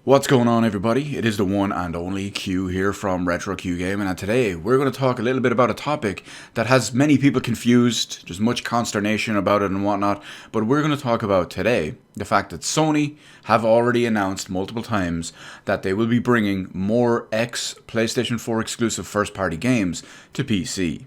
What's going on, everybody? It is the one and only Q here from Retro Q Gaming, and today we're going to talk a little bit about a topic that has many people confused. There's much consternation about it and whatnot, but we're going to talk about today the fact that Sony have already announced multiple times that they will be bringing more PlayStation 4 exclusive first-party games to PC.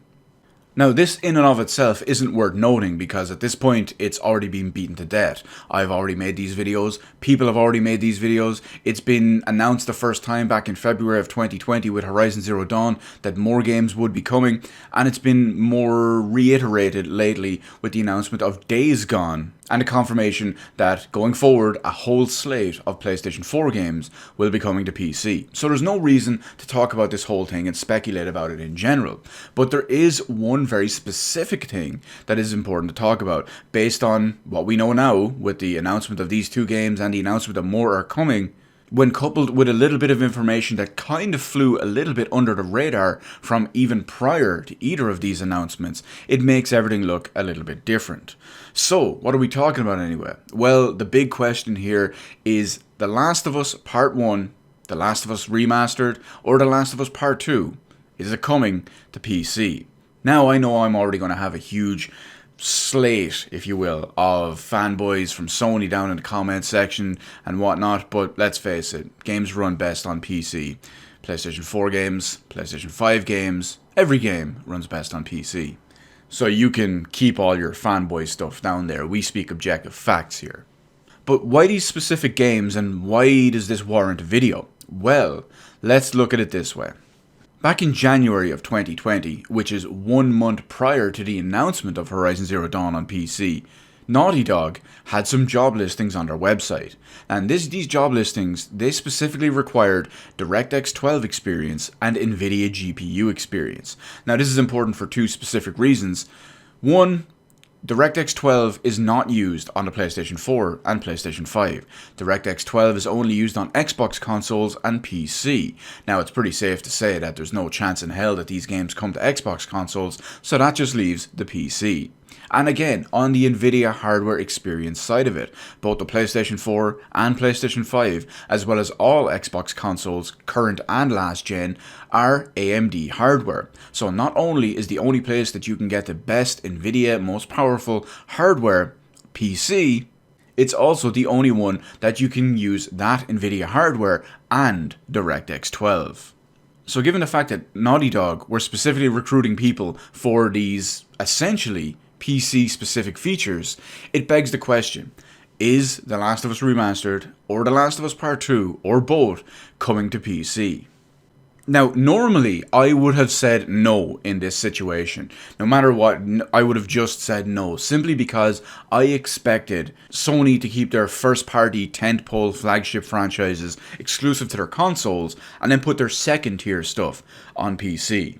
Now, this in and of itself isn't worth noting because at this point it's already been beaten to death. I've already made these videos, people have already made these videos. It's been announced the first time back in February of 2020 with Horizon Zero Dawn that more games would be coming, and it's been more reiterated lately with the announcement of Days Gone and a confirmation that going forward a whole slate of PlayStation 4 games will be coming to PC. So there's no reason to talk about this whole thing and speculate about it in general. But there is one very specific thing that is important to talk about based on what we know now with the announcement of these two games and the announcement that more are coming. When coupled with a little bit of information that kind of flew a little bit under the radar from even prior to either of these announcements, it makes everything look a little bit different. So, what are we talking about anyway? Well, the big question here is The Last of Us Part 1, The Last of Us Remastered, or The Last of Us Part 2? Is it coming to PC? Now, I know I'm already going to have a huge slate, if you will, of fanboys from Sony down in the comments section and whatnot, but let's face it, games run best on PC. PlayStation 4 games, PlayStation 5 games, every game runs best on PC. So you can keep all your fanboy stuff down there. We speak objective facts here. But why these specific games and why does this warrant a video? Well, let's look at it this way. Back in January of 2020, which is 1 month prior to the announcement of Horizon Zero Dawn on PC, Naughty Dog had some job listings on their website. And these job listings, they specifically required DirectX 12 experience and NVIDIA GPU experience. Now this is important for two specific reasons. One, DirectX 12 is not used on the PlayStation 4 and PlayStation 5. DirectX 12 is only used on Xbox consoles and PC. Now, it's pretty safe to say that there's no chance in hell that these games come to Xbox consoles, so that just leaves the PC. And again, on the NVIDIA hardware experience side of it, both the PlayStation 4 and PlayStation 5, as well as all Xbox consoles, current and last gen, are AMD hardware. So not only is the only place that you can get the best NVIDIA, most powerful hardware, PC, it's also the only one that you can use that NVIDIA hardware and DirectX 12. So given the fact that Naughty Dog were specifically recruiting people for these, essentially, PC-specific features, it begs the question, is The Last of Us Remastered, or The Last of Us Part 2, or both, coming to PC? Now, normally, I would have said no in this situation. No matter what, I would have just said no, simply because I expected Sony to keep their first-party tentpole flagship franchises exclusive to their consoles, and then put their second-tier stuff on PC.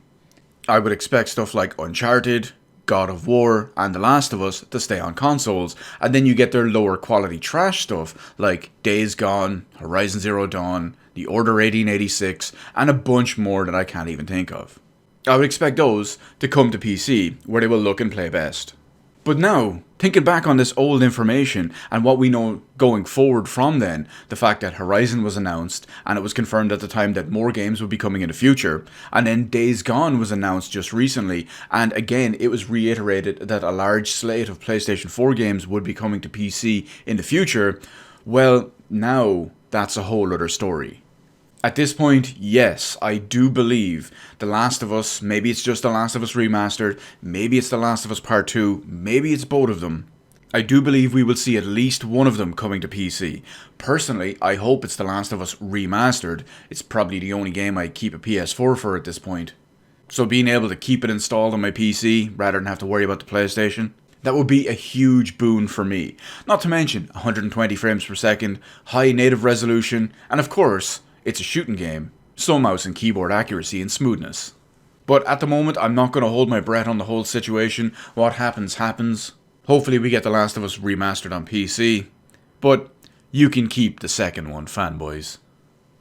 I would expect stuff like Uncharted, God of War, and The Last of Us to stay on consoles, and then you get their lower quality trash stuff like Days Gone, Horizon Zero Dawn, The Order 1886, and a bunch more that I can't even think of. I would expect those to come to PC, where they will look and play best. But now, thinking back on this old information and what we know going forward from then, the fact that Horizon was announced and it was confirmed at the time that more games would be coming in the future, and then Days Gone was announced just recently, and again it was reiterated that a large slate of PlayStation 4 games would be coming to PC in the future, well, now that's a whole other story. At this point, yes, I do believe The Last of Us, maybe it's just The Last of Us Remastered, maybe it's The Last of Us Part 2, maybe it's both of them. I do believe we will see at least one of them coming to PC. Personally, I hope it's The Last of Us Remastered. It's probably the only game I keep a PS4 for at this point. So being able to keep it installed on my PC, rather than have to worry about the PlayStation, that would be a huge boon for me. Not to mention 120 frames per second, high native resolution, and of course, it's a shooting game, so mouse and keyboard accuracy and smoothness. But at the moment, I'm not going to hold my breath on the whole situation. What happens, happens. Hopefully we get The Last of Us Remastered on PC. But you can keep the second one, fanboys.